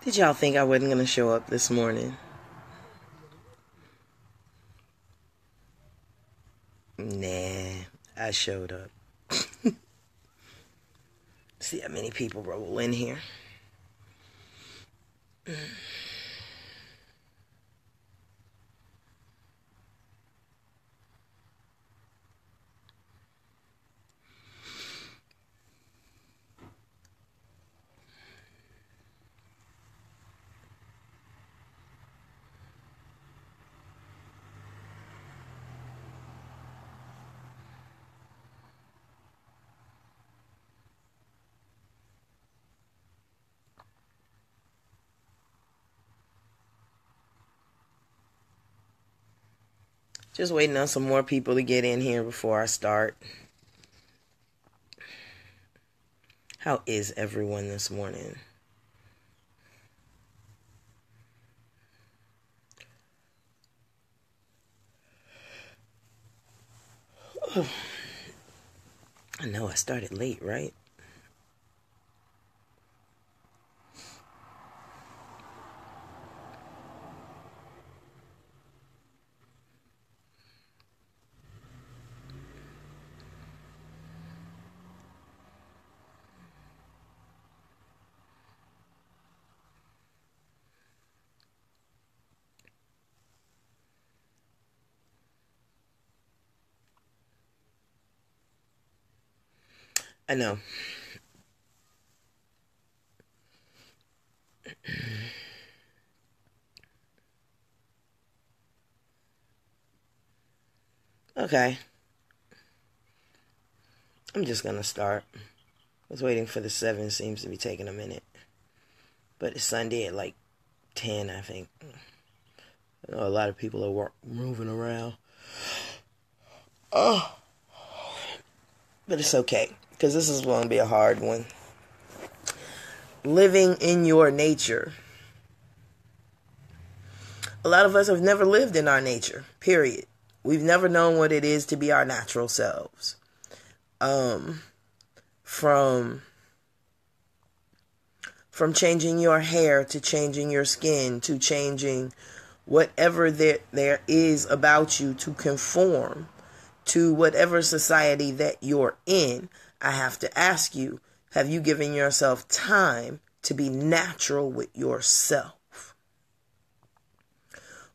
Did y'all think I wasn't going to show up this morning? Nah, I showed up. See how many people roll in here. Just waiting on some more people to get in here before I start. How is everyone this morning? I know I started late, right? I know. Okay. I'm just going to start. I was waiting for the 7. Seems to be taking a minute. But it's Sunday at like 10, I think. I know a lot of people are moving around. Oh. But it's okay, because this is going to be a hard one. Living in your nature. A lot of us have never lived in our nature, period. We've never known what it is to be our natural selves. From changing your hair to changing your skin to changing whatever there is about you to conform to whatever society that you're in. I have to ask you, have you given yourself time to be natural with yourself?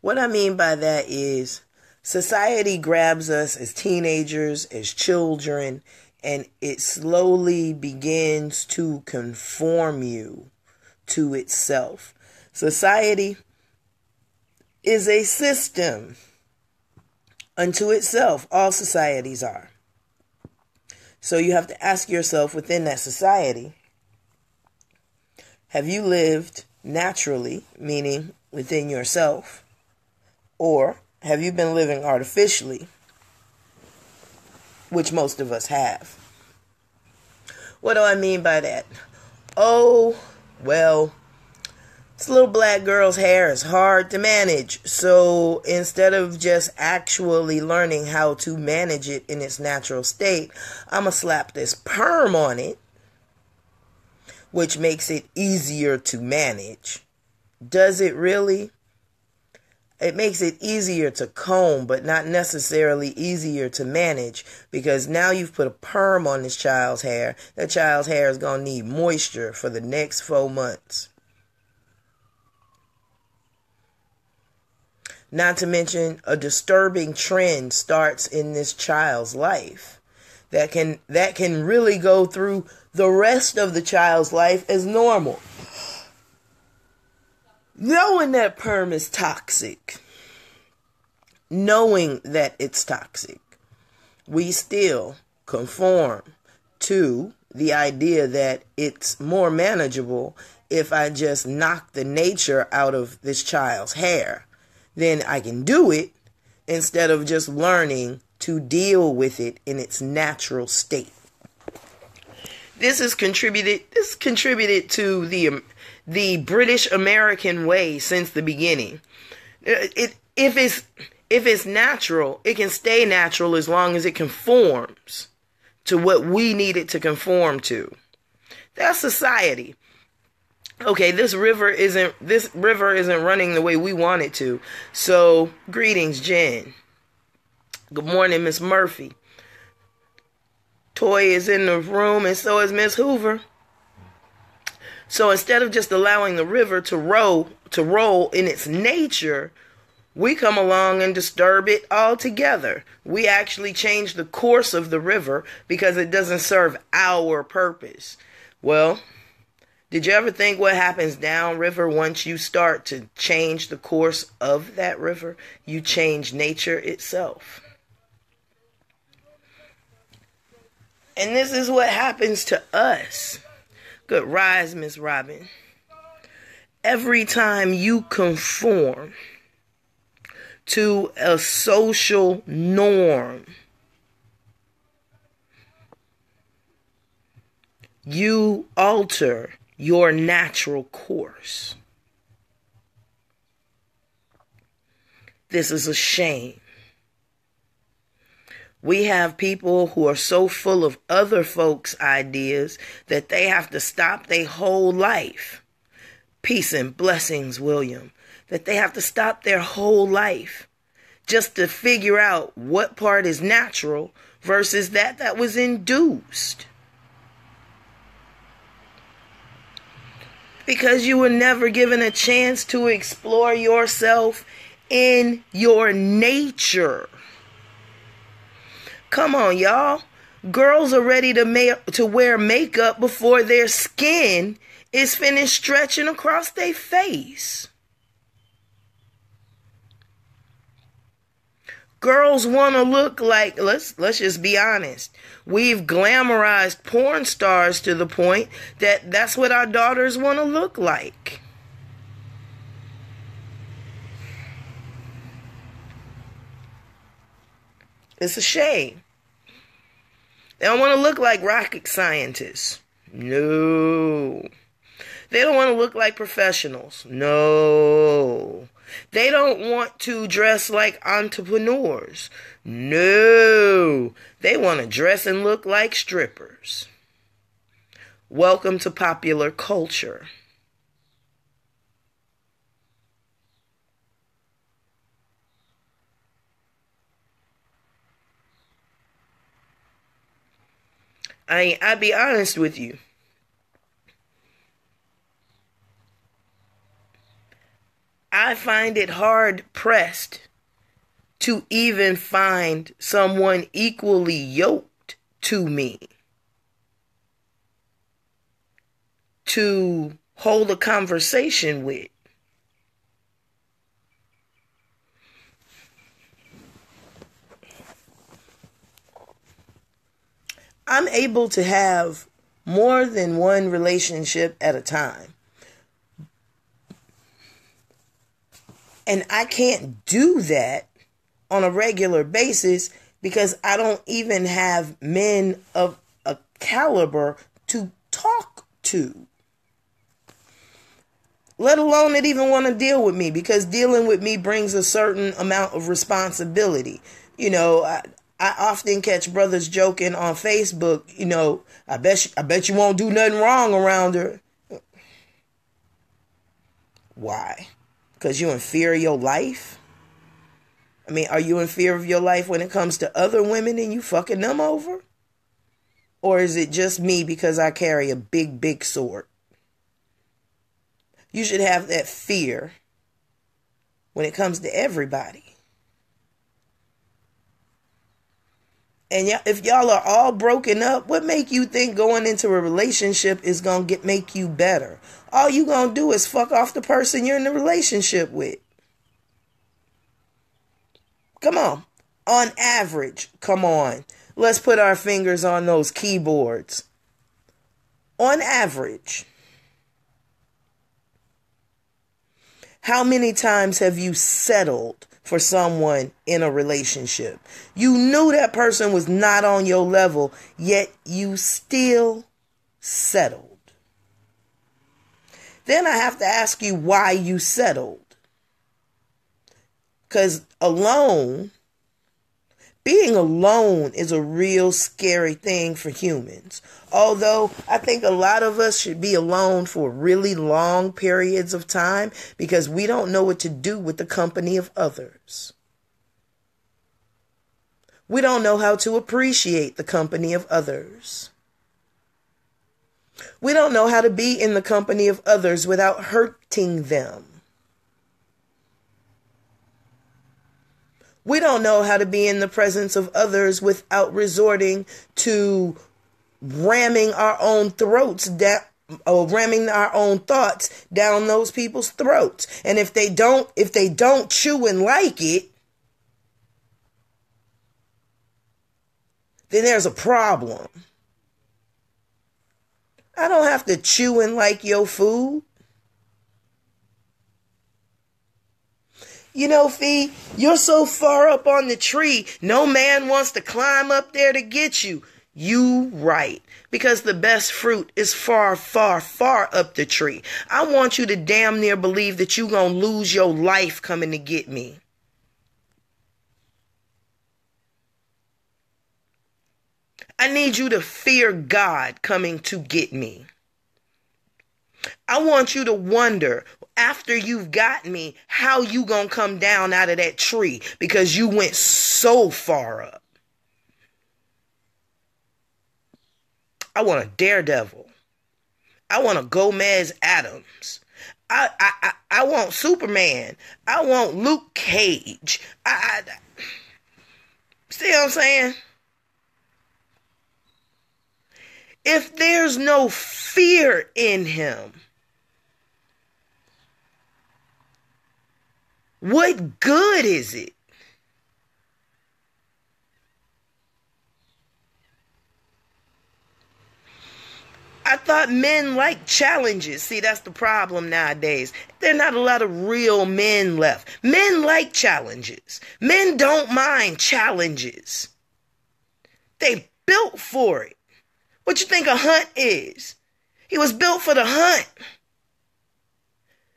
What I mean by that is society grabs us as teenagers, as children, and it slowly begins to conform you to itself. Society is a system unto itself. All societies are. So you have to ask yourself within that society, have you lived naturally, meaning within yourself, or have you been living artificially, which most of us have? What do I mean by that? Oh, well, this little black girl's hair is hard to manage. So instead of just actually learning how to manage it in its natural state, I'm going to slap this perm on it, which makes it easier to manage. Does it really? It makes it easier to comb, but not necessarily easier to manage, because now you've put a perm on this child's hair. That child's hair is going to need moisture for the next 4 months. Not to mention, a disturbing trend starts in this child's life that can really go through the rest of the child's life as normal. Knowing that perm is toxic, knowing that it's toxic, we still conform to the idea that it's more manageable if I just knock the nature out of this child's hair. Then I can do it instead of just learning to deal with it in its natural state. This has contributed to the British American way since the beginning. If it's natural, it can stay natural as long as it conforms to what we need it to conform to. That's society. Okay, this river isn't running the way we want it to. So, greetings, Jen. Good morning, Miss Murphy. Toy is in the room, and so is Miss Hoover. So instead of just allowing the river to roll in its nature, we come along and disturb it altogether. We actually change the course of the river because it doesn't serve our purpose. Well, did you ever think what happens downriver once you start to change the course of that river? You change nature itself. And this is what happens to us. Good rise, Miss Robin. Every time you conform to a social norm, you alter your natural course. This is a shame. We have people who are so full of other folks' ideas that they have to stop their whole life. Peace and blessings, William. That they have to stop their whole life just to figure out what part is natural versus that was induced. Because you were never given a chance to explore yourself in your nature. Come on, y'all. Girls are ready to wear makeup before their skin is finished stretching across their face. Girls want to look like, let's just be honest. We've glamorized porn stars to the point that that's what our daughters want to look like. It's a shame. They don't want to look like rocket scientists. No. They don't want to look like professionals. No. They don't want to dress like entrepreneurs. No. They want to dress and look like strippers. Welcome to popular culture. I'll be honest with you. I find it hard pressed to even find someone equally yoked to me to hold a conversation with. I'm able to have more than one relationship at a time. And I can't do that on a regular basis because I don't even have men of a caliber to talk to. Let alone that even want to deal with me, because dealing with me brings a certain amount of responsibility. You know, I often catch brothers joking on Facebook, you know, I bet you won't do nothing wrong around her. Why? Because you're in fear of your life? I mean, are you in fear of your life when it comes to other women and you fucking them over? Or is it just me because I carry a big, big sword? You should have that fear when it comes to everybody. And if y'all are all broken up, what make you think going into a relationship is going to make you better? All you going to do is fuck off the person you're in the relationship with. Come on. On average, come on. Let's put our fingers on those keyboards. On average, how many times have you settled for someone in a relationship? You knew that person was not on your level, yet you still settled. Then I have to ask you why you settled. Because being Being alone is a real scary thing for humans. Although I think a lot of us should be alone for really long periods of time because we don't know what to do with the company of others. We don't know how to appreciate the company of others. We don't know how to be in the company of others without hurting them. We don't know how to be in the presence of others without resorting to ramming our own throats down, or ramming our own thoughts down those people's throats. And if they don't chew and like it, then there's a problem. I don't have to chew and like your food. You know, Fee, you're so far up on the tree, no man wants to climb up there to get you. You right. Because the best fruit is far, far, far up the tree. I want you to damn near believe that you gonna lose your life coming to get me. I need you to fear God coming to get me. I want you to wonder, after you've got me, how you gonna come down out of that tree because you went so far up. I want a Daredevil. I want a Gomez Adams. I want Superman. I want Luke Cage. See what I'm saying? If there's no fear in him, what good is it? I thought men like challenges. See, that's the problem nowadays. There are not a lot of real men left. Men like challenges. Men don't mind challenges. They built for it. What you think a hunt is? He was built for the hunt.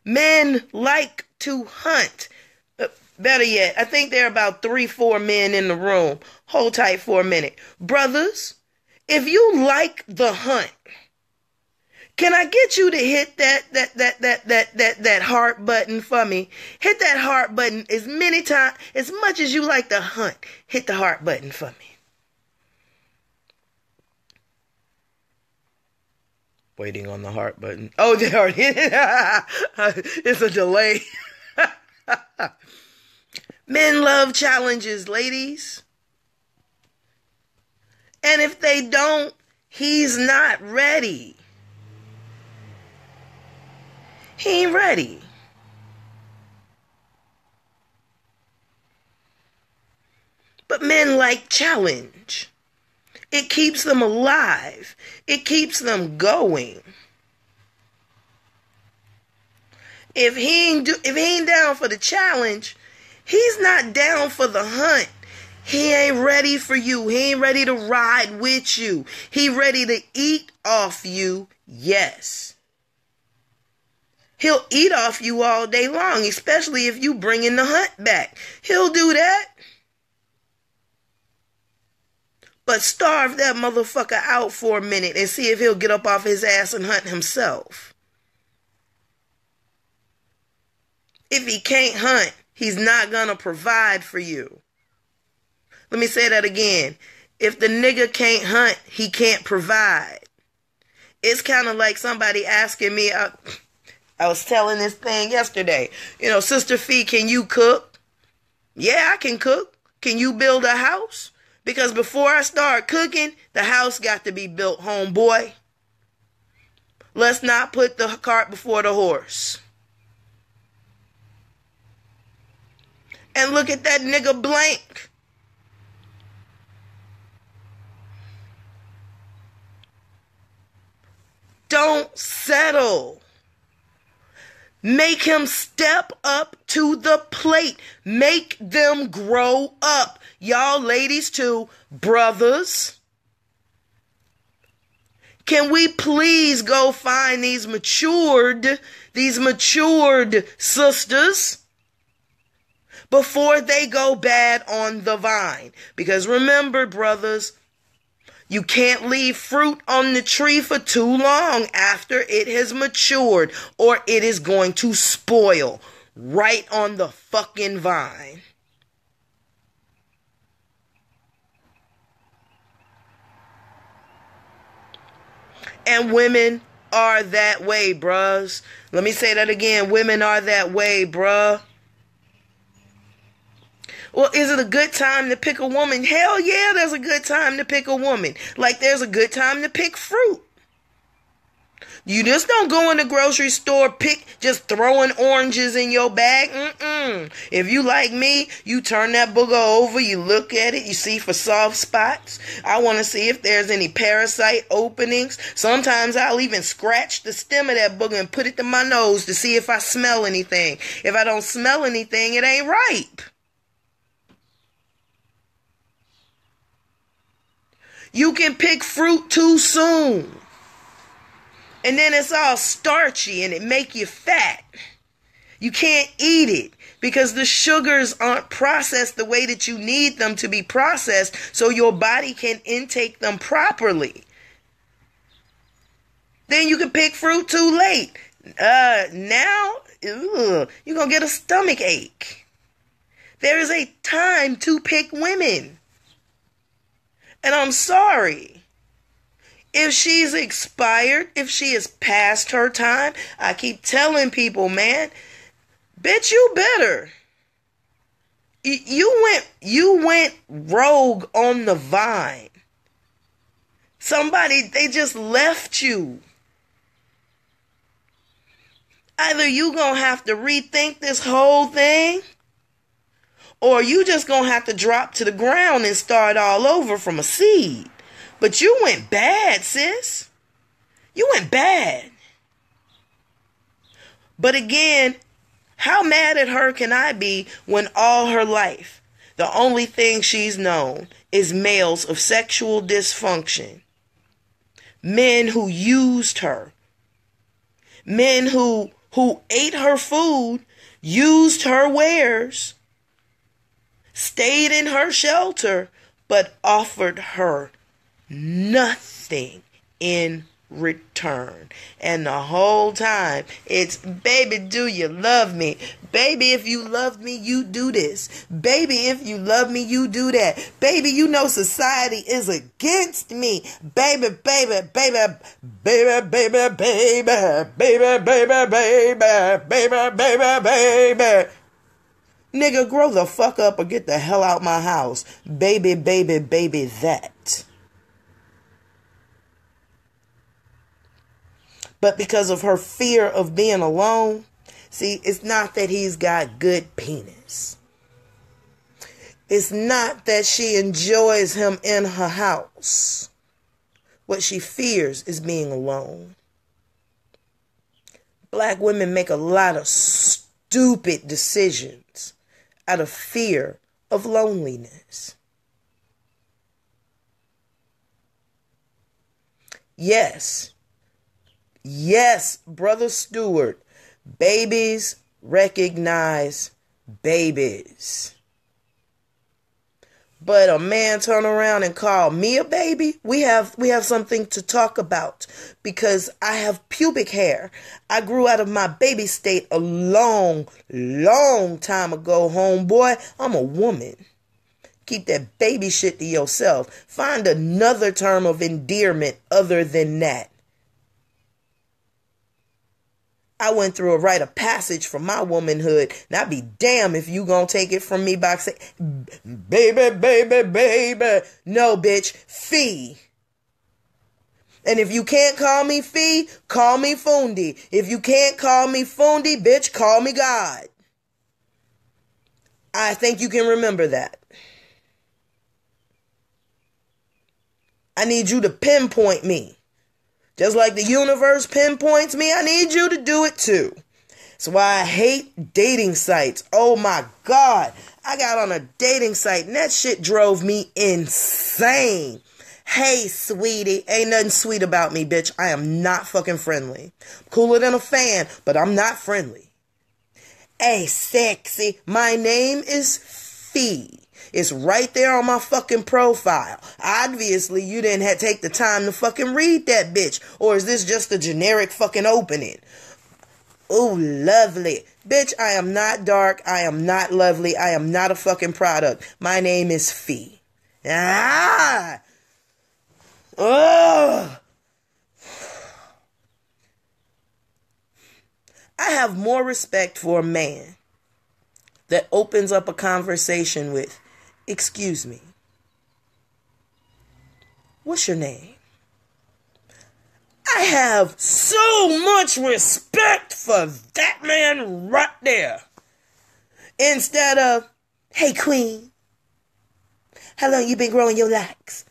Men like to hunt. Better yet, I think there are about 3-4 men in the room. Hold tight for a minute. Brothers, if you like the hunt, can I get you to hit that heart button for me? Hit that heart button as much as you like to hunt. Hit the heart button for me. Waiting on the heart button. Oh, they already hit it. It's a delay. Men love challenges, ladies. And if they don't, he's not ready. He ain't ready. But men like challenge. It keeps them alive. It keeps them going. If he ain't down for the challenge, he's not down for the hunt. He ain't ready for you. He ain't ready to ride with you. He ready to eat off you, yes. He'll eat off you all day long, especially if you bring in the hunt back. He'll do that. But starve that motherfucker out for a minute and see if he'll get up off his ass and hunt himself. If he can't hunt, he's not gonna provide for you. Let me say that again. If the nigga can't hunt, he can't provide. It's kind of like somebody asking me, I was telling this thing yesterday, Sister Fee, can you cook? Yeah, I can cook. Can you build a house? Because before I start cooking, the house got to be built, homeboy. Let's not put the cart before the horse. And look at that nigga Blank. Don't settle. Make him step up to the plate. Make them grow up. Y'all ladies too, brothers. Can we please go find these matured sisters? before they go bad on the vine. Because remember, brothers, you can't leave fruit on the tree for too long after it has matured, or it is going to spoil right on the fucking vine. And women are that way, bruhs. Let me say that again. Women are that way, bruh. Well, is it a good time to pick a woman? Hell yeah, there's a good time to pick a woman. Like there's a good time to pick fruit. You just don't go in the grocery store just throwing oranges in your bag. If you like me, you turn that booger over, you look at it, you see for soft spots. I want to see if there's any parasite openings. Sometimes I'll even scratch the stem of that booger and put it to my nose to see if I smell anything. If I don't smell anything, it ain't ripe. You can pick fruit too soon. And then it's all starchy and it make you fat. You can't eat it because the sugars aren't processed the way that you need them to be processed so your body can intake them properly. Then you can pick fruit too late. Now, you're going to get a stomach ache. There is a time to pick women. And I'm sorry. If she's expired, if she is past her time, I keep telling people, man, bitch, you better. You went rogue on the vine. They just left you. Either you gonna have to rethink this whole thing, or you just gonna have to drop to the ground and start all over from a seed. But you went bad, sis. You went bad. But again, how mad at her can I be when all her life, the only thing she's known is males of sexual dysfunction. Men who used her. Men who ate her food, used her wares, stayed in her shelter, but offered her nothing in return. And the whole time it's, baby, do you love me? Baby, if you loved me, you do this. Baby, if you love me, you do that. Baby, you know society is against me. Baby, baby, baby, baby, baby, baby, baby, baby, baby, baby, baby, baby. Nigga, grow the fuck up or get the hell out my house. Baby, baby, baby, that. But because of her fear of being alone, see, it's not that he's got good penis. It's not that she enjoys him in her house. What she fears is being alone. Black women make a lot of stupid decisions out of fear of loneliness. Yes, Brother Stewart, babies recognize babies. But a man turn around and call me a baby? We have something to talk about because I have pubic hair. I grew out of my baby state a long time ago, homeboy. I'm a woman. Keep that baby shit to yourself. Find another term of endearment other than that. I went through a rite of passage for my womanhood, and I'd be damned if you gonna take it from me by saying, baby, baby, baby. No, bitch, fee. And if you can't call me fee, call me Fundi. If you can't call me Fundi, bitch, call me God. I think you can remember that. I need you to pinpoint me. Just like the universe pinpoints me, I need you to do it too. That's why I hate dating sites. Oh my God. I got on a dating site and that shit drove me insane. Hey, sweetie, ain't nothing sweet about me, bitch. I am not fucking friendly. I'm cooler than a fan, but I'm not friendly. Hey, sexy, my name is Fee. It's right there on my fucking profile. Obviously, you didn't have to take the time to fucking read that bitch. Or is this just a generic fucking opening? Ooh, lovely. Bitch, I am not dark. I am not lovely. I am not a fucking product. My name is Fee. Ah! Ugh! I have more respect for a man that opens up a conversation with, excuse me, what's your name? I have so much respect for that man right there. Instead of, hey queen, how long you been growing your locks?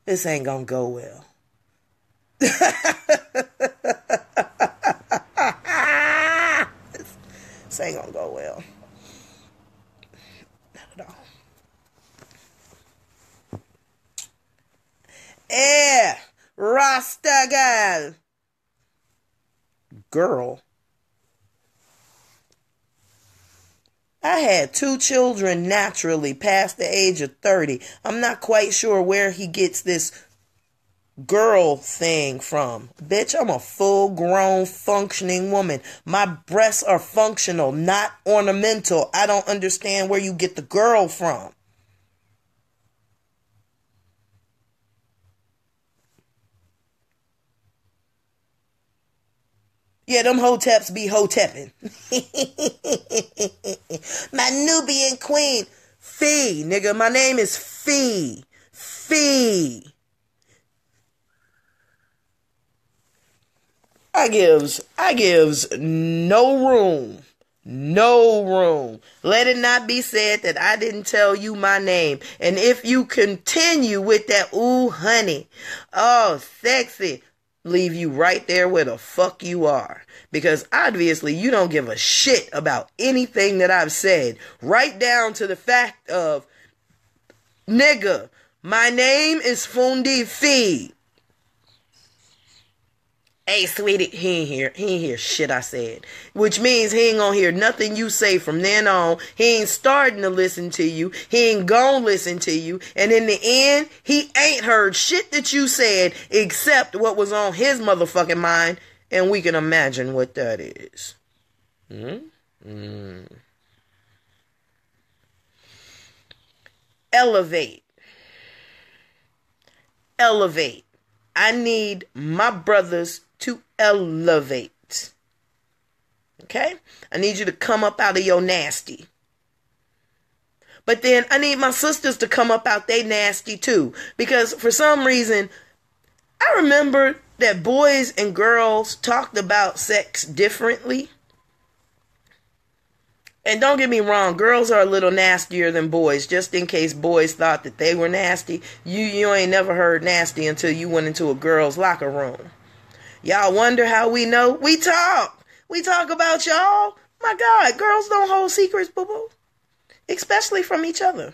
This ain't gonna go well. This ain't gonna go well. Not at all. Rastagal. Girl. I had 2 children naturally past the age of 30. I'm not quite sure where he gets this girl thing from. Bitch, I'm a full-grown, functioning woman. My breasts are functional, not ornamental. I don't understand where you get the girl from. Yeah, them hoteps be hotepping. My Nubian queen. Fee, nigga. My name is Fee. Fee. I gives no room. No room. Let it not be said that I didn't tell you my name. And if you continue with that, ooh, honey, oh, sexy, leave you right there where the fuck you are. Because obviously you don't give a shit about anything that I've said. Right down to the fact of, nigga, my name is Fundi Fee. Hey, sweetie, he ain't hear shit I said. Which means he ain't gonna hear nothing you say from then on. He ain't starting to listen to you. He ain't gonna listen to you. And in the end, he ain't heard shit that you said except what was on his motherfucking mind. And we can imagine what that is. Elevate. Elevate. I need my brothers to elevate. Okay? I need you to come up out of your nasty. But then I need my sisters to come up out they nasty too. Because for some reason, I remember that boys and girls talked about sex differently. And don't get me wrong, girls are a little nastier than boys. Just in case boys thought that they were nasty, you ain't never heard nasty until you went into a girl's locker room. Y'all wonder how we know? We talk. We talk about y'all. My God, girls don't hold secrets, boo-boo. Especially from each other.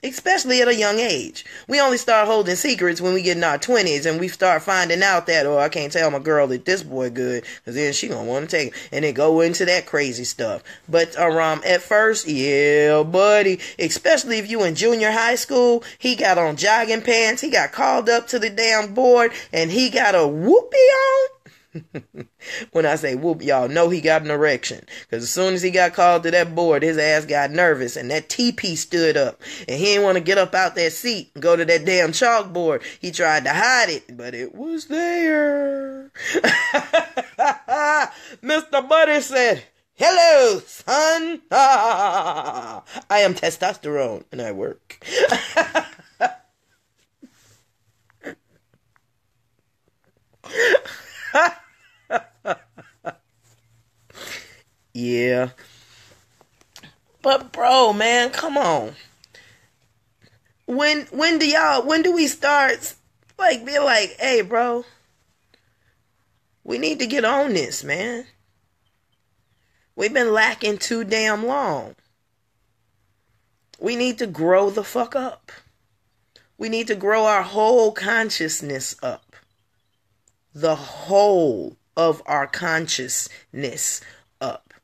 Especially at a young age. We only start holding secrets when we get in our 20s and we start finding out that, oh, I can't tell my girl that this boy good, because then she gonna want to take it. And then go into that crazy stuff. But at first, yeah, buddy. Especially if you in junior high school, he got on jogging pants, he got called up to the damn board, and he got a whoopee on. When I say whoop, y'all know he got an erection. Because as soon as he got called to that board, his ass got nervous and that TP stood up. And he didn't want to get up out that seat and go to that damn chalkboard. He tried to hide it, but it was there. Mr. Buddy said, hello, son. I am testosterone and I work. Yeah. But bro, man, come on. When do we start be like, hey bro, we need to get on this, man. We've been lacking too damn long. We need to grow the fuck up. We need to grow our whole consciousness up. The whole of our consciousness up.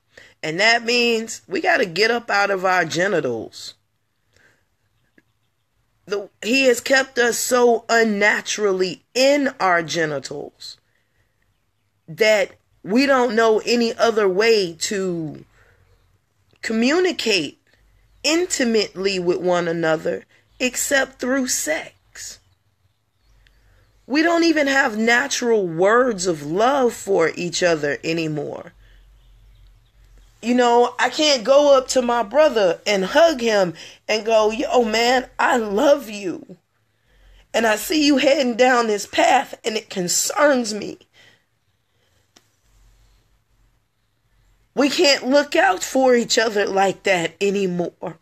And that means we got to get up out of our genitals. He has kept us so unnaturally in our genitals that we don't know any other way to communicate intimately with one another except through sex. We don't even have natural words of love for each other anymore. You know, I can't go up to my brother and hug him and go, yo, man, I love you. And I see you heading down this path and it concerns me. We can't look out for each other like that anymore.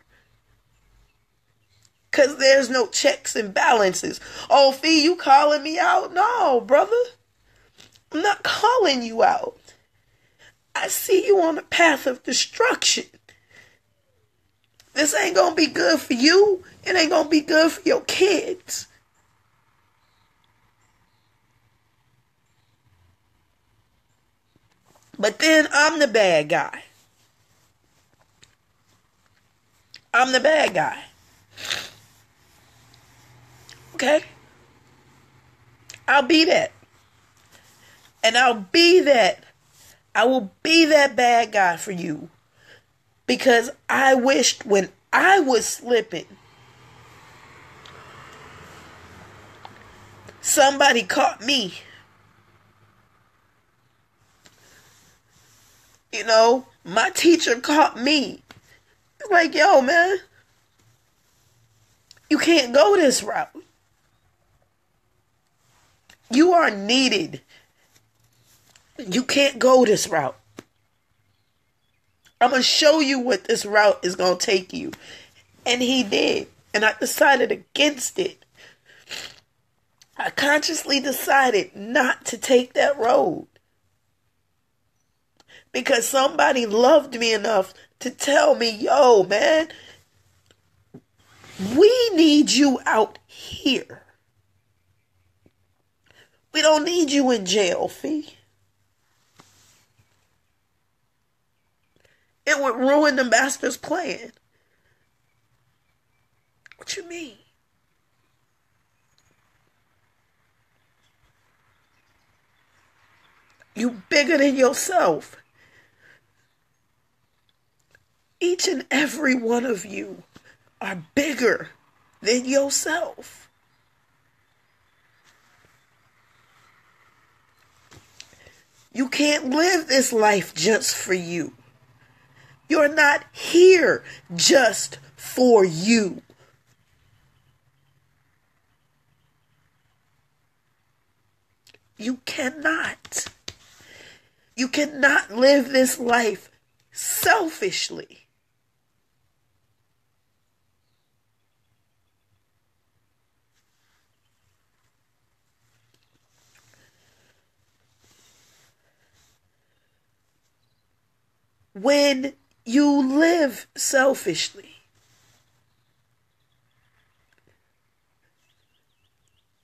Because there's no checks and balances. Oh, Fee, you calling me out? No, brother. I'm not calling you out. I see you on a path of destruction. This ain't going to be good for you. It ain't going to be good for your kids. But then I'm the bad guy. I'm the bad guy. Okay? I'll be that. And I'll be that. I will be that bad guy for you. Because I wished when I was slipping, somebody caught me. You know, my teacher caught me. It's like, yo, man, you can't go this route. You are needed. You can't go this route. I'm going to show you what this route is going to take you. And he did. And I decided against it. I consciously decided not to take that road. Because somebody loved me enough to tell me, yo, man, we need you out here. We don't need you in jail, Fee. It would ruin the master's plan. What you mean? You bigger than yourself. Each and every one of you are bigger than yourself. You can't live this life just for you. You're not here just for you. You cannot. You cannot live this life selfishly. When you live selfishly,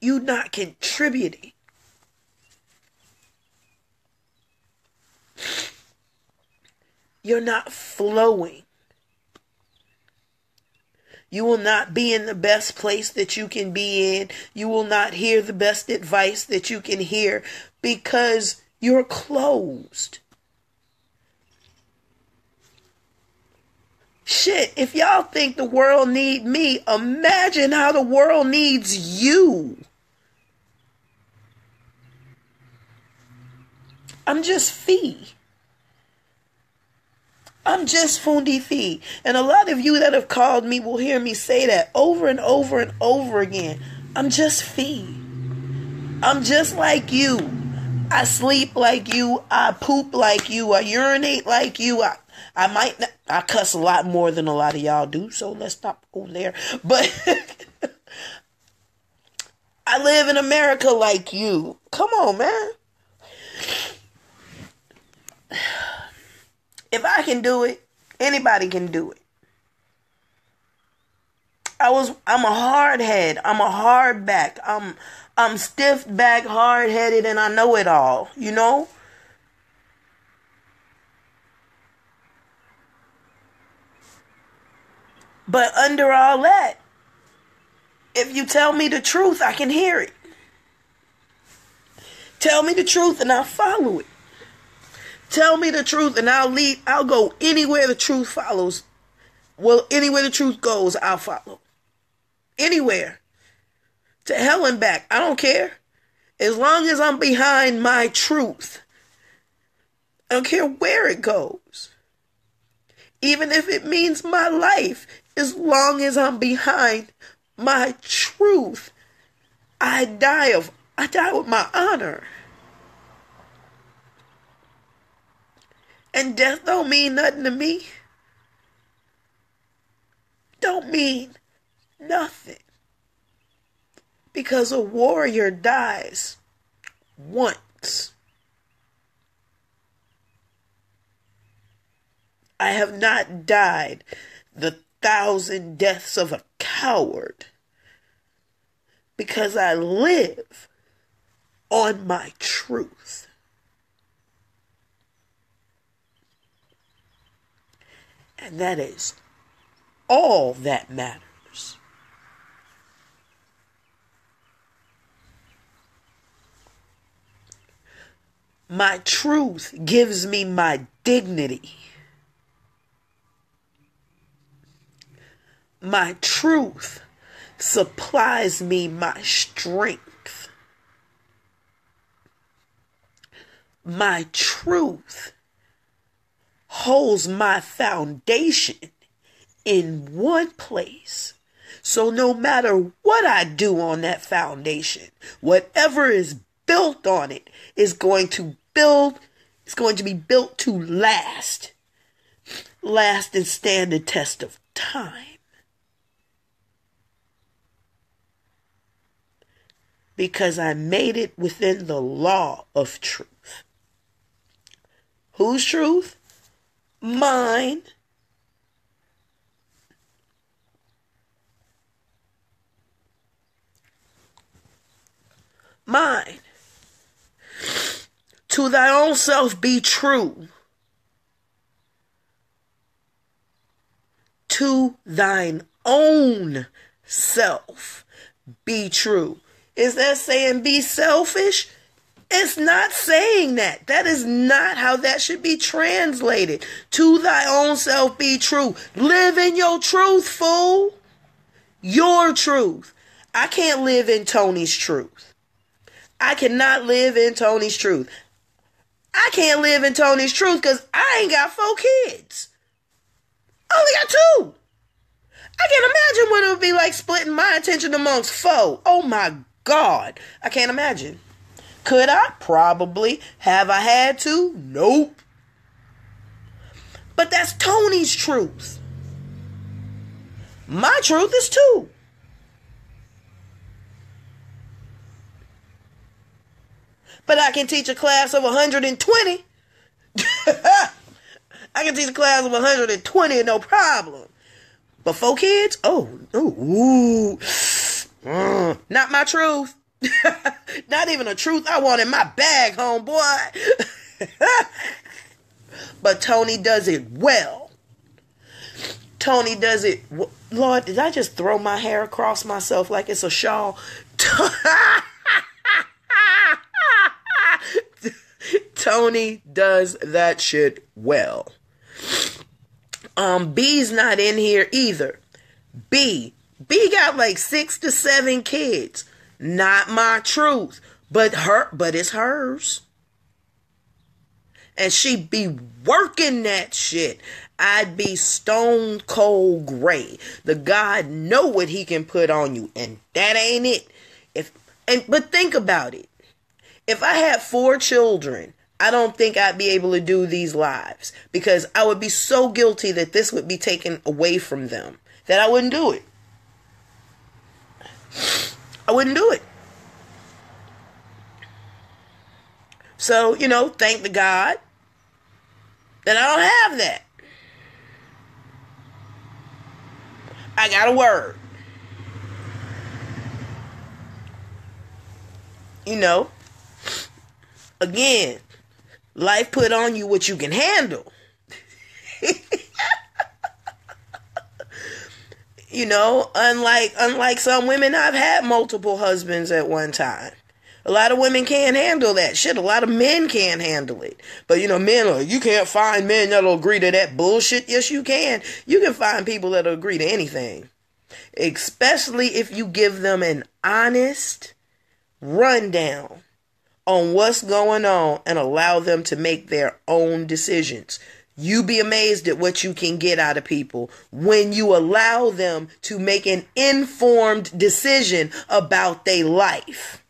you're not contributing. You're not flowing. You will not be in the best place that you can be in. You will not hear the best advice that you can hear because you're closed. Shit, if y'all think the world need me, imagine how the world needs you. I'm just Fee. I'm just Fundi Fee. And a lot of you that have called me will hear me say that over and over and over again. I'm just Fee. I'm just like you. I sleep like you. I poop like you. I urinate like you. I might not, I cuss a lot more than a lot of y'all do, so let's not go there. But I live in America like you. Come on, man. If I can do it, anybody can do it. I'm a hard head. I'm a hard back. I'm stiff back, hard headed, and I know it all, you know? But under all that, if you tell me the truth, I can hear it. Tell me the truth and I'll follow it. Tell me the truth and I'll go anywhere the truth follows. Well, anywhere the truth goes, I'll follow. Anywhere. To hell and back. I don't care. As long as I'm behind my truth. I don't care where it goes. Even if it means my life. As long as I'm behind my truth. I die with my honor. And death don't mean nothing to me. Don't mean nothing. Because a warrior dies once. I have not died the 1,000 deaths of a coward. Because I live on my truth. And that is all that matters. My truth gives me my dignity. My truth supplies me my strength. My truth holds my foundation in one place. So no matter what I do on that foundation, whatever is built on it is going to be built to last and stand the test of time. Because I made it within the law of truth. Whose truth? Mine. Mine. To thy own self be true. To thine own self be true. Is that saying be selfish? It's not saying that. That is not how that should be translated. To thy own self be true. Live in your truth, fool. Your truth. I can't live in Tony's truth. I cannot live in Tony's truth. I can't live in Tony's truth because I ain't got 4 kids. I only got 2. I can't imagine what it would be like splitting my attention amongst 4. Oh my God. I can't imagine. Could I? Probably. Have I had to? Nope. But that's Tony's truth. My truth is 2. But I can teach a class of 120. I can teach a class of 120 no problem. But 4 kids? Not my truth. Not even a truth I want in my bag, homeboy. But Tony does it well. Tony does it. Lord, did I just throw my hair across myself like it's a shawl? Tony does that shit well. B's not in here either. B got like 6 to 7 kids. Not my truth, but it's hers. And she be working that shit. I'd be stone cold gray. The God know what he can put on you, and that ain't it. But think about it. If I had 4 children, I don't think I'd be able to do these lives because I would be so guilty that this would be taken away from them that I wouldn't do it. I wouldn't do it. So, thank the God that I don't have that. I got a word. You know, again, life put on you what you can handle. You know, unlike some women, I've had multiple husbands at one time. A lot of women can't handle that shit. A lot of men can't handle it. But, you know, men are, you can't find men that'll agree to that bullshit. Yes, you can. You can find people that'll agree to anything. Especially if you give them an honest rundown on what's going on and allow them to make their own decisions. You be amazed at what you can get out of people when you allow them to make an informed decision about their life.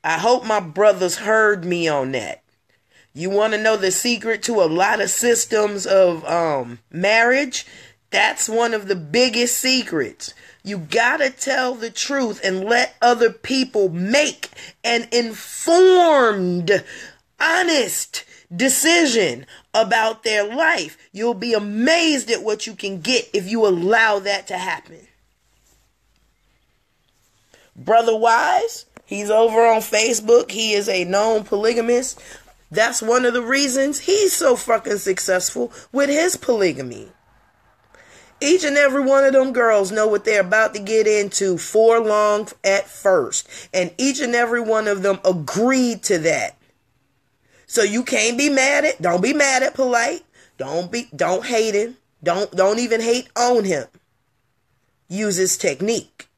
I hope my brothers heard me on that. You want to know the secret to a lot of systems of marriage? That's one of the biggest secrets. You gotta tell the truth and let other people make an informed, honest decision about their life. You'll be amazed at what you can get if you allow that to happen. Brother Wise, he's over on Facebook. He is a known polygamist. That's one of the reasons he's so fucking successful with his polygamy. Each and every one of them girls know what they're about to get into for long at first. And each and every one of them agreed to that. So you can't be mad at, don't be mad at Polite. Don't hate him. Don't even hate on him. Use his technique.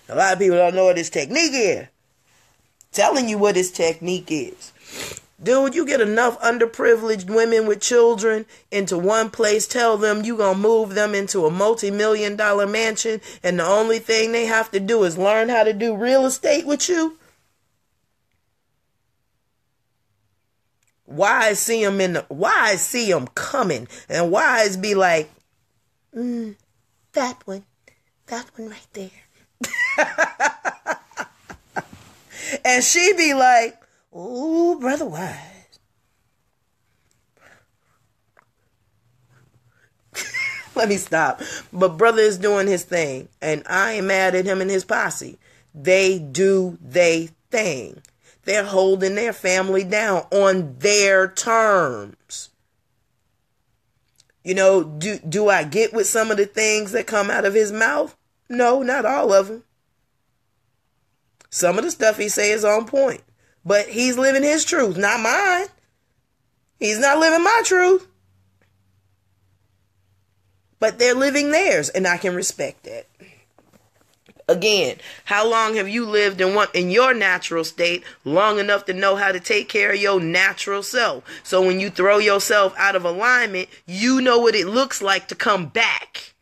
A lot of people don't know what his technique is. Telling you what his technique is. Dude, you get enough underprivileged women with children into one place, tell them you gonna move them into a multi-million-dollar mansion, and the only thing they have to do is learn how to do real estate with you. Wise see them coming, and Wise be like, that one right there. And she be like, ooh, Brother Wise. Let me stop. But brother is doing his thing, and I ain't mad at him and his posse. They do they thing. They're holding their family down on their terms. You know, do I get with some of the things that come out of his mouth? No, not all of them. Some of the stuff he say is on point. But he's living his truth, not mine. He's not living my truth. But they're living theirs, and I can respect that. Again, how long have you lived in your natural state long enough to know how to take care of your natural self? So when you throw yourself out of alignment, you know what it looks like to come back.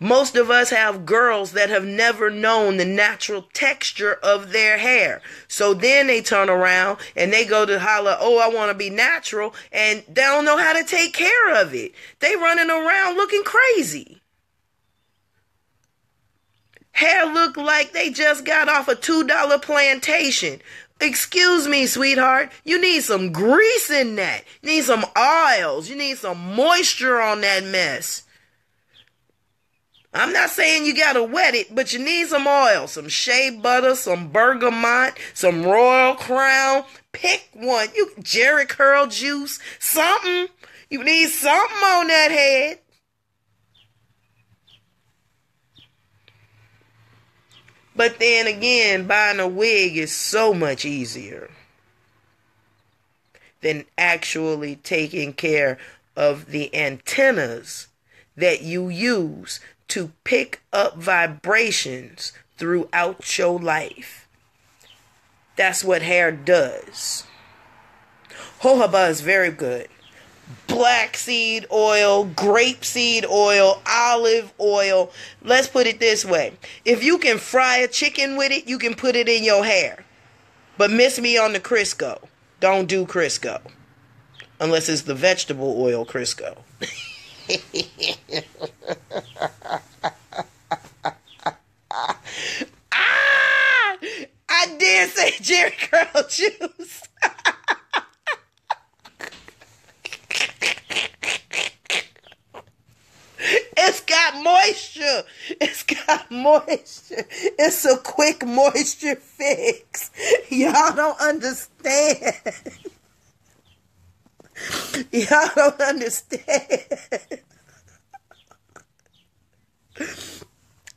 Most of us have girls that have never known the natural texture of their hair. So then they turn around and they go to holler, oh, I want to be natural, and they don't know how to take care of it. They running around looking crazy. Hair look like they just got off a $2 plantation. Excuse me, sweetheart. You need some grease in that. You need some oils. You need some moisture on that mess. I'm not saying you gotta wet it, but you need some oil, some shea butter, some bergamot, some Royal Crown. Pick one. You Jerry curl juice, something. You need something on that head. But then again, buying a wig is so much easier than actually taking care of the antennas that you use to pick up vibrations throughout your life. That's what hair does. Jojoba is very good. Black seed oil, grape seed oil, olive oil. Let's put it this way. If you can fry a chicken with it, you can put it in your hair. But miss me on the Crisco. Don't do Crisco. Unless it's the vegetable oil Crisco. I did say Jerry curl juice. It's got moisture. It's got moisture. It's a quick moisture fix. Y'all don't understand. Y'all don't understand.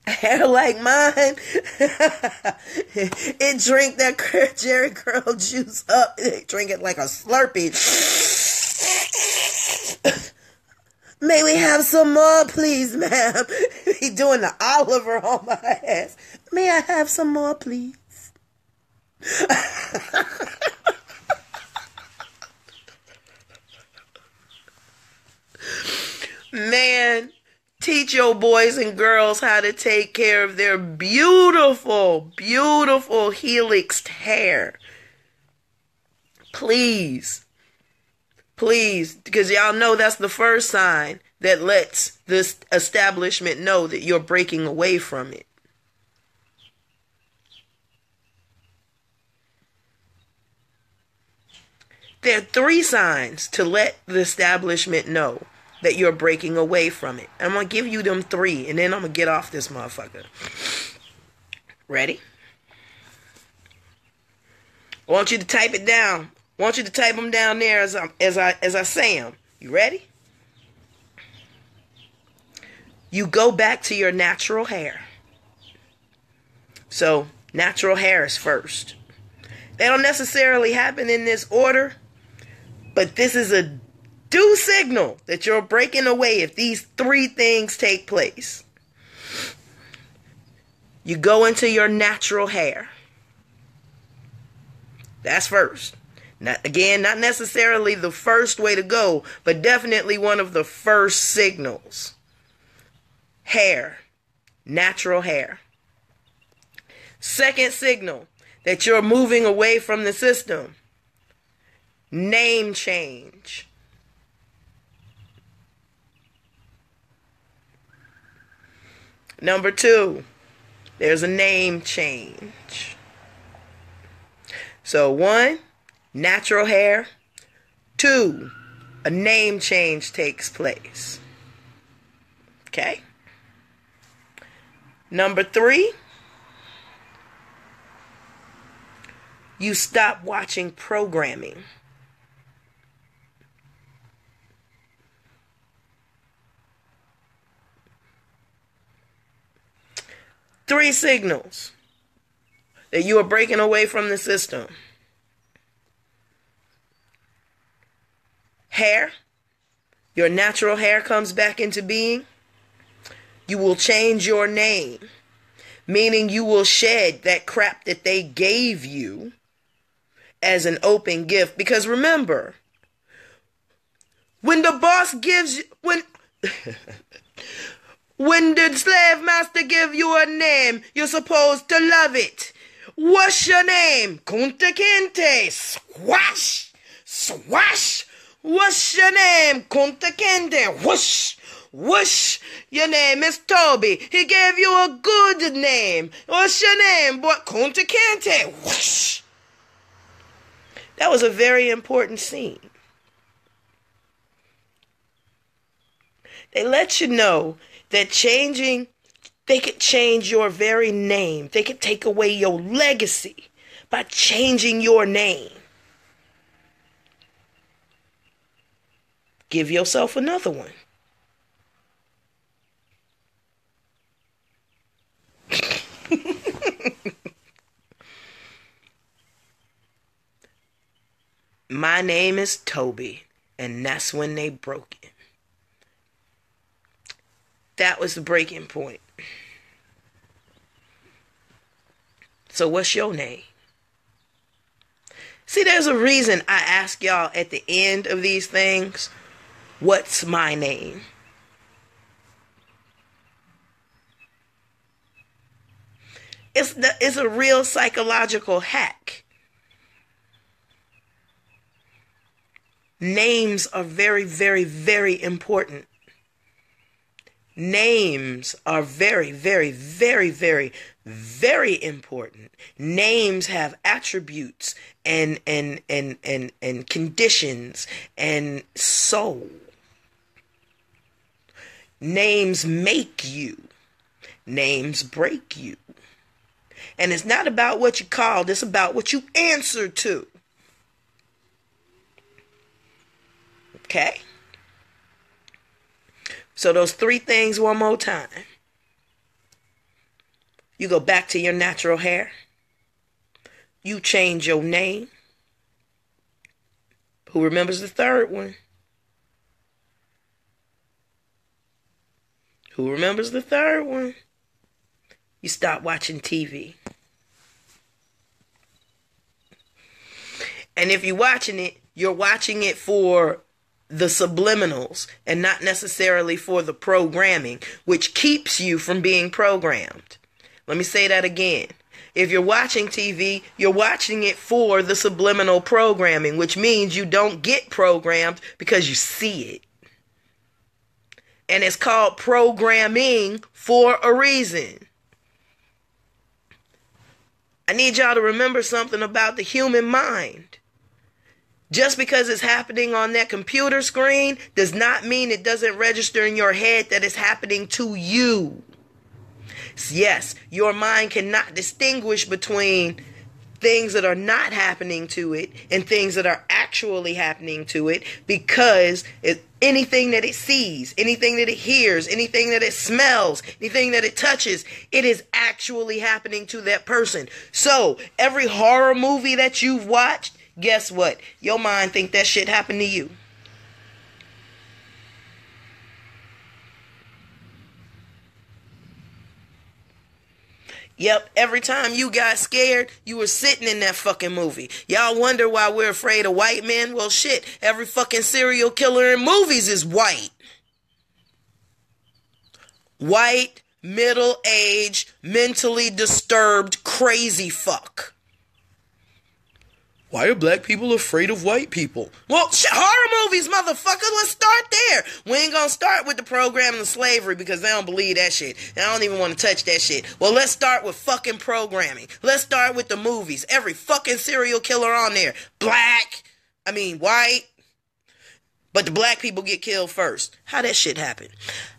Hair like mine, it drink that Jerry curl juice up. It drink it like a Slurpee. May we have some more, please, ma'am? He doing the Oliver on my ass. May I have some more, please? Man, teach your boys and girls how to take care of their beautiful, beautiful helixed hair. Please. Please, because y'all know that's the first sign that lets this establishment know that you're breaking away from it. There are 3 signs to let the establishment know that you're breaking away from it. I'm going to give you them 3, and then I'm going to get off this motherfucker. Ready? I want you to type it down. I want you to type them down there as I say them. You ready? You go back to your natural hair. So, natural hair is first. They don't necessarily happen in this order, but this is a due signal that you're breaking away if these 3 things take place. You go into your natural hair. That's first. Not necessarily the first way to go, but definitely one of the first signals. Hair. Natural hair. Second signal that you're moving away from the system. Name change. Number 2, there's a name change. So 1, natural hair. 2, a name change takes place. Okay? Number 3, you stop watching programming. Three signals that you are breaking away from the system. Hair. Your natural hair comes back into being. You will change your name, meaning you will shed that crap that they gave you as an open gift. Because remember, when the boss gives you, when the slave master give you a name, you're supposed to love it. What's your name? Kunta Kinte. Swash. Swash. What's your name? Kunta Kinte. Whoosh. Whoosh. Your name is Toby. He gave you a good name. What's your name? Boy, Kunta Kinte. Whoosh. That was a very important scene. They let you know that they could change your very name. They could take away your legacy by changing your name. Give yourself another one. My name is Toby, and that's when they broke it. That was the breaking point. So what's your name? See, there's a reason I ask y'all at the end of these things, what's my name? It's a real psychological hack. Names are very, very, very important. Names are very, very, very, very, very important. Names have attributes and conditions and soul. Names make you. Names break you. And it's not about what you called, it's about what you answer to. Okay? So those three things one more time. You go back to your natural hair. You change your name. Who remembers the third one? Who remembers the third one? You stop watching TV. And if you're watching it for the subliminals and not necessarily for the programming, which keeps you from being programmed. Let me say that again. If you're watching TV, you're watching it for the subliminal programming, which means you don't get programmed because you see it. And it's called programming for a reason. I need y'all to remember something about the human mind. Just because it's happening on that computer screen does not mean it doesn't register in your head that it's happening to you. Yes, your mind cannot distinguish between things that are not happening to it and things that are actually happening to it, because anything that it sees, anything that it hears, anything that it smells, anything that it touches, it is actually happening to that person. So every horror movie that you've watched, guess what? Your mind think that shit happened to you. Yep, every time you got scared, you were sitting in that fucking movie. Y'all wonder why we're afraid of white men? Well, shit, every fucking serial killer in movies is white. White, middle-aged, mentally disturbed, crazy fuck. Why are black people afraid of white people? Well, horror movies, motherfucker. Let's start there. We ain't gonna start with the program and slavery because they don't believe that shit. And I don't even want to touch that shit. Well, let's start with fucking programming. Let's start with the movies. Every fucking serial killer on there. White. But the black people get killed first. How that shit happen?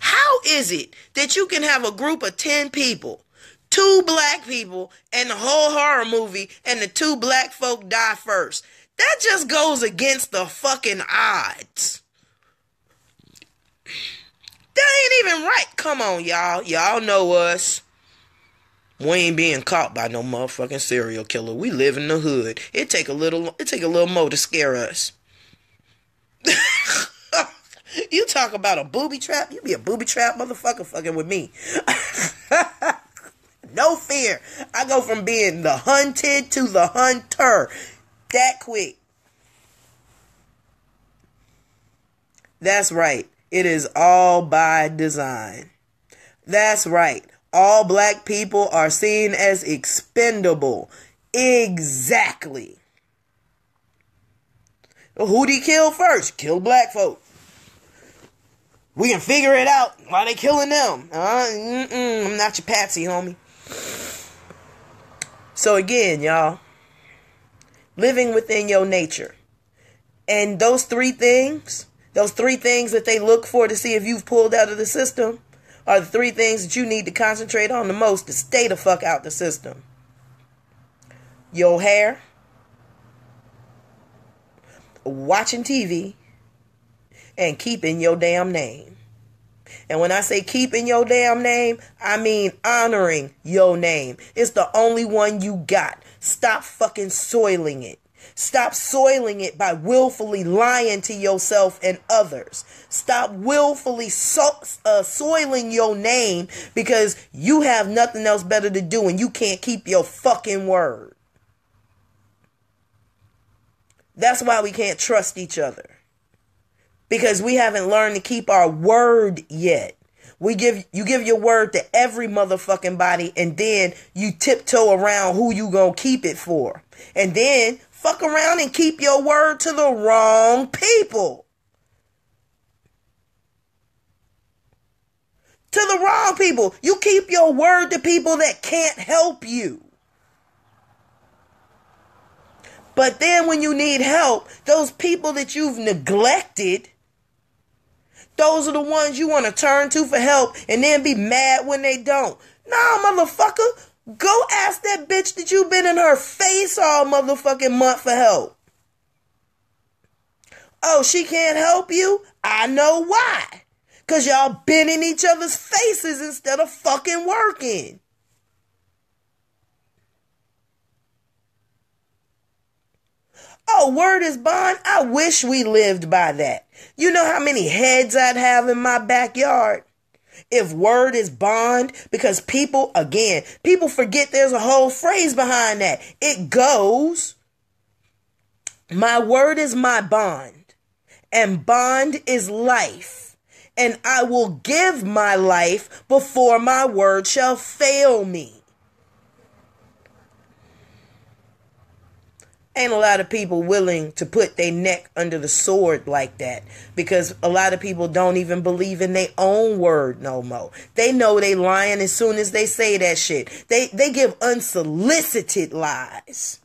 How is it that you can have a group of 10 people, 2 black people, and the whole horror movie, and the 2 black folk die first? That just goes against the fucking odds. That ain't even right. Come on, y'all. Y'all know us. We ain't being caught by no motherfucking serial killer. We live in the hood. It take a little more to scare us. You talk about a booby trap? You be a booby trap motherfucker fucking with me. No fear. I go from being the hunted to the hunter that quick. That's right. It is all by design. That's right. All black people are seen as expendable. Exactly. Who'd he kill first? Kill black folk. We can figure it out. Why they killing them? I'm not your patsy, homie. So again, y'all, living within your nature. And those three things that they look for to see if you've pulled out of the system, are the 3 things that you need to concentrate on the most to stay the fuck out the system. Your hair, watching TV, and keeping your damn name. And when I say keeping your damn name, I mean honoring your name. It's the only one you got. Stop fucking soiling it. Stop soiling it by willfully lying to yourself and others. Stop willfully soiling your name because you have nothing else better to do and you can't keep your fucking word. That's why we can't trust each other. Because we haven't learned to keep our word yet. You give your word to every motherfucking body, and then you tiptoe around who you gonna keep it for. And then fuck around and keep your word to the wrong people. To the wrong people. You keep your word to people that can't help you. But then when you need help, those people that you've neglected, Those are the ones you want to turn to for help and then be mad when they don't. Nah, motherfucker. Go ask that bitch that you been in her face all motherfucking month for help. Oh, she can't help you? I know why. Because y'all been in each other's faces instead of fucking working. Oh, word is bond? I wish we lived by that. You know how many heads I'd have in my backyard? If word is bond, because people forget there's a whole phrase behind that. It goes, my word is my bond, and bond is life, and I will give my life before my word shall fail me. Ain't a lot of people willing to put their neck under the sword like that, because a lot of people don't even believe in their own word no more. They know they lying as soon as they say that shit. They give unsolicited lies.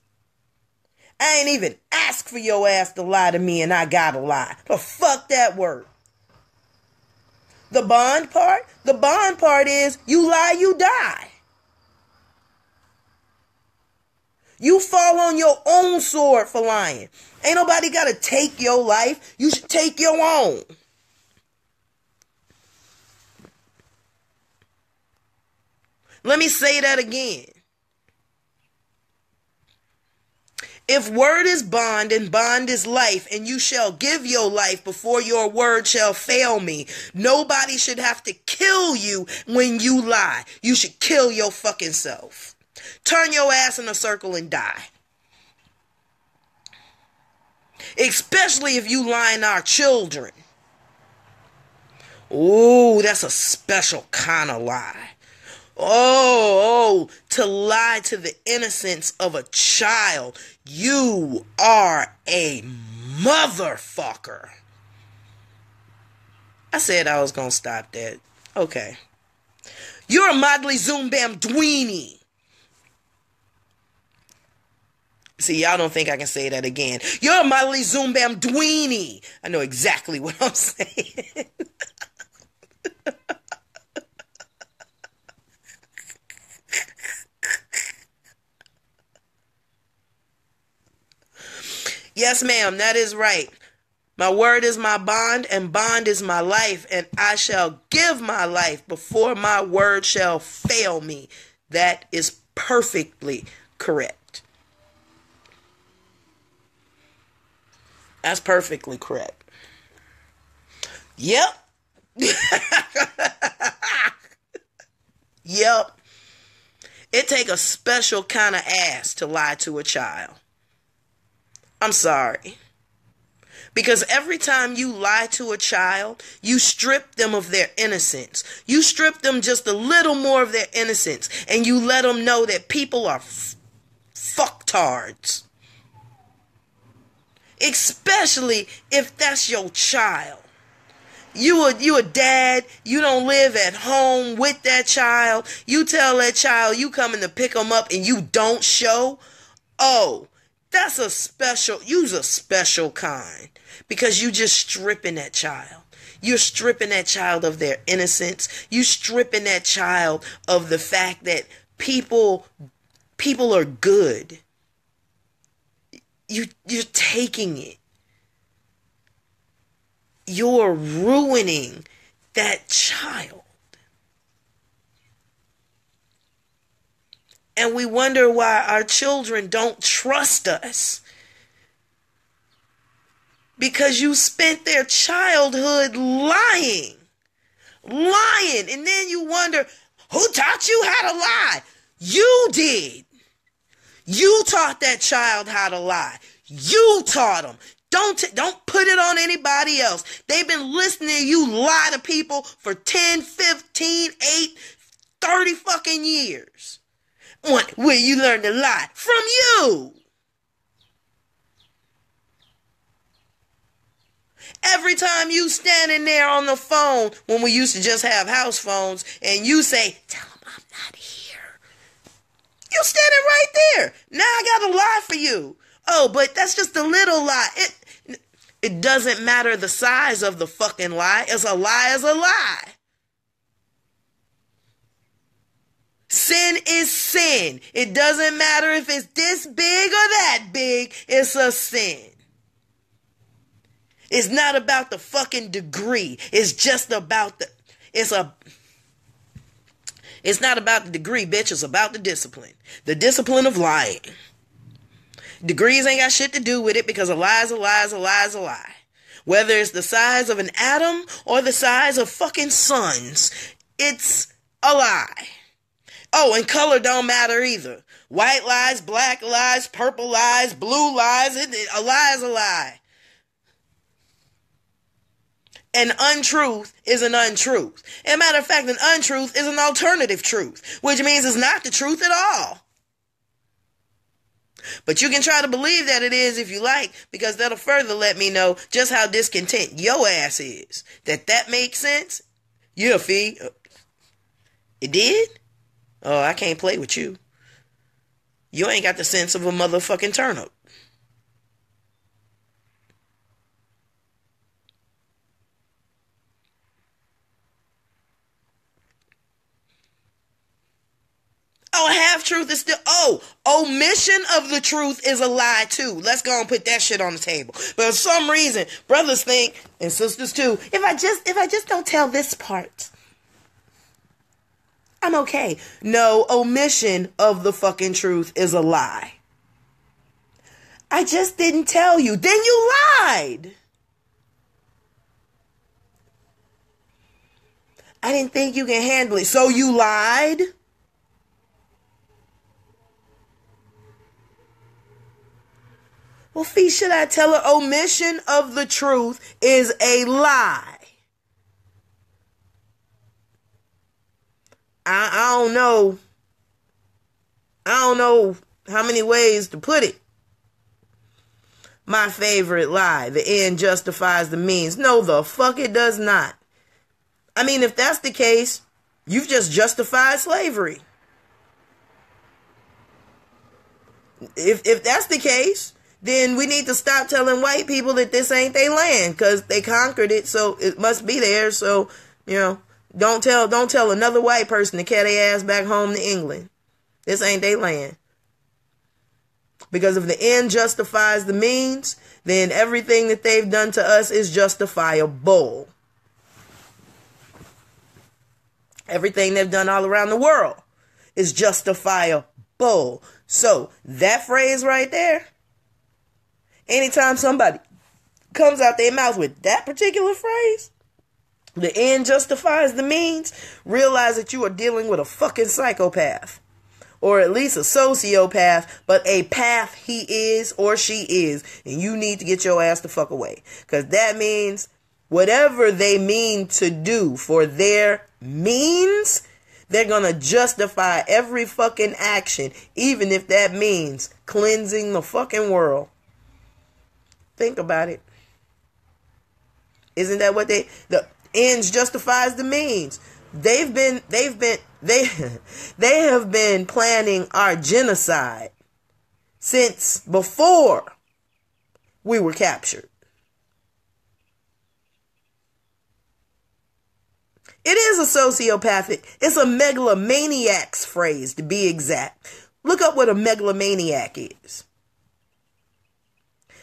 I ain't even ask for your ass to lie to me and I gotta lie. But fuck that word. The bond part is you lie, you die. You fall on your own sword for lying. Ain't nobody got to take your life. You should take your own. Let me say that again. If word is bond and bond is life, and you shall give your life before your word shall fail me, nobody should have to kill you when you lie. You should kill your fucking self. Turn your ass in a circle and die. Especially if you lying to our children. Ooh, that's a special kind of lie. Oh, to lie to the innocence of a child. You are a motherfucker. I said I was going to stop that. Okay. You're a motley zoom bam dweenie. See, y'all don't think I can say that again. You're a motley zoom bam dweenie. I know exactly what I'm saying. Yes, ma'am, that is right. My word is my bond, and bond is my life, and I shall give my life before my word shall fail me. That is perfectly correct. That's perfectly correct. Yep. Yep. It take a special kind of ass to lie to a child. I'm sorry. Because every time you lie to a child, you strip them of their innocence. You strip them just a little more of their innocence. And you let them know that people are fucktards. Especially if that's your child. You a dad, you don't live at home with that child. You tell that child you coming to pick them up and you don't show. Oh, that's you's a special kind. Because you just stripping that child. You're stripping that child of their innocence. You stripping that child of the fact that people are good. You're taking it. You're ruining that child. And we wonder why our children don't trust us. Because you spent their childhood lying. Lying. And then you wonder, who taught you how to lie? You did. You taught that child how to lie. You taught them. Don't put it on anybody else. They've been listening to you lie to people for 10, 15, 8, 30 fucking years. Where you learn to lie? From you. Every time you standing there on the phone, when we used to just have house phones, and you say, tell them I'm not here. You standing right there. Now I got to lie for you. Oh, but that's just a little lie. It doesn't matter the size of the fucking lie. It's a lie is a lie. Sin is sin. It doesn't matter if it's this big or that big. It's a sin. It's not about the fucking degree. It's just about it's not about the degree, bitch. It's about the discipline. The discipline of lying. Degrees ain't got shit to do with it because a lie is a lie is a lie is a lie. Whether it's the size of an atom or the size of fucking suns, it's a lie. Oh, and color don't matter either. White lies, black lies, purple lies, blue lies. A lie is a lie. An untruth is an untruth. As a matter of fact, an untruth is an alternative truth, which means it's not the truth at all. But you can try to believe that it is if you like, because that'll further let me know just how discontent your ass is. That makes sense? Yeah, Fee. It did? Oh, I can't play with you. You ain't got the sense of a motherfucking turnip. Oh, half-truth is still... Oh, omission of the truth is a lie, too. Let's go and put that shit on the table. But for some reason, brothers think, and sisters too, if I just don't tell this part, I'm okay. No, omission of the fucking truth is a lie. I just didn't tell you. Then you lied. I didn't think you can handle it. So you lied? Well, Fee, should I tell her omission of the truth is a lie? I don't know. I don't know how many ways to put it. My favorite lie, the end justifies the means. No, the fuck it does not. I mean, if that's the case, you've just justified slavery. If that's the case, then we need to stop telling white people that this ain't their land, because they conquered it, so it must be there. So, don't tell another white person to carry their ass back home to England. This ain't their land. Because if the end justifies the means, then everything that they've done to us is justifiable. Everything they've done all around the world is justifiable. So, that phrase right there, anytime somebody comes out their mouth with that particular phrase, the end justifies the means, realize that you are dealing with a fucking psychopath. Or at least a sociopath, but a path he is or she is. And you need to get your ass the fuck away. Because that means whatever they mean to do for their means, they're going to justify every fucking action, even if that means cleansing the fucking world. Think about it. Isn't that what the ends justifies the means? They have been planning our genocide since before we were captured. It is a sociopathic, it's a megalomaniac's phrase to be exact. Look up what a megalomaniac is.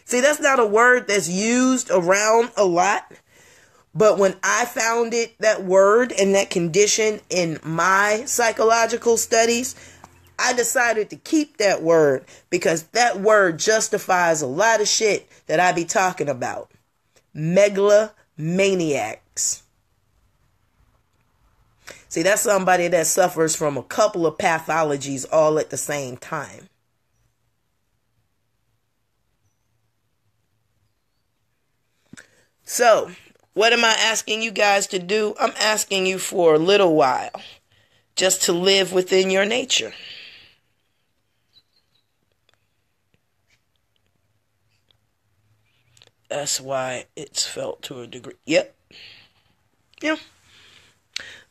See, that's not a word that's used around a lot. But when I found that word and that condition in my psychological studies, I decided to keep that word because that word justifies a lot of shit that I be talking about. Megalomaniacs. See, that's somebody that suffers from a couple of pathologies all at the same time. So, what am I asking you guys to do? I'm asking you for a little while, just to live within your nature. That's why it's felt to a degree. Yep. Yeah.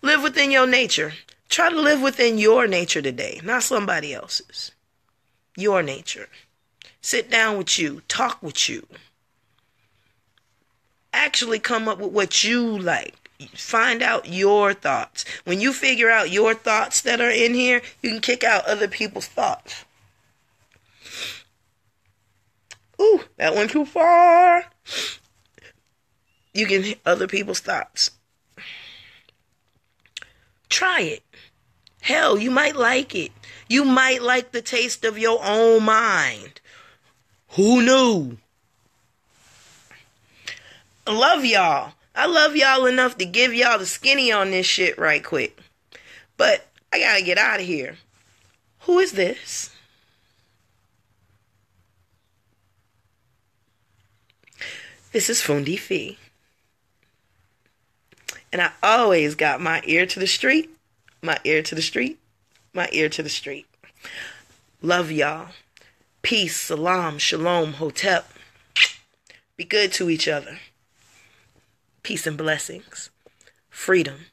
Live within your nature. Try to live within your nature today, not somebody else's. Your nature. Sit down with you. Talk with you. Actually come up with what you like. Find out your thoughts. When you figure out your thoughts that are in here, you can kick out other people's thoughts. Ooh, that went too far. You can hit other people's thoughts. Try it. Hell, you might like it. You might like the taste of your own mind. Who knew? I love y'all. I love y'all enough to give y'all the skinny on this shit right quick. But I gotta get out of here. Who is this? This is Fundi Fee. And I always got my ear to the street, my ear to the street, my ear to the street. Love y'all. Peace, salam, shalom, hotep. Be good to each other. Peace and blessings. Freedom.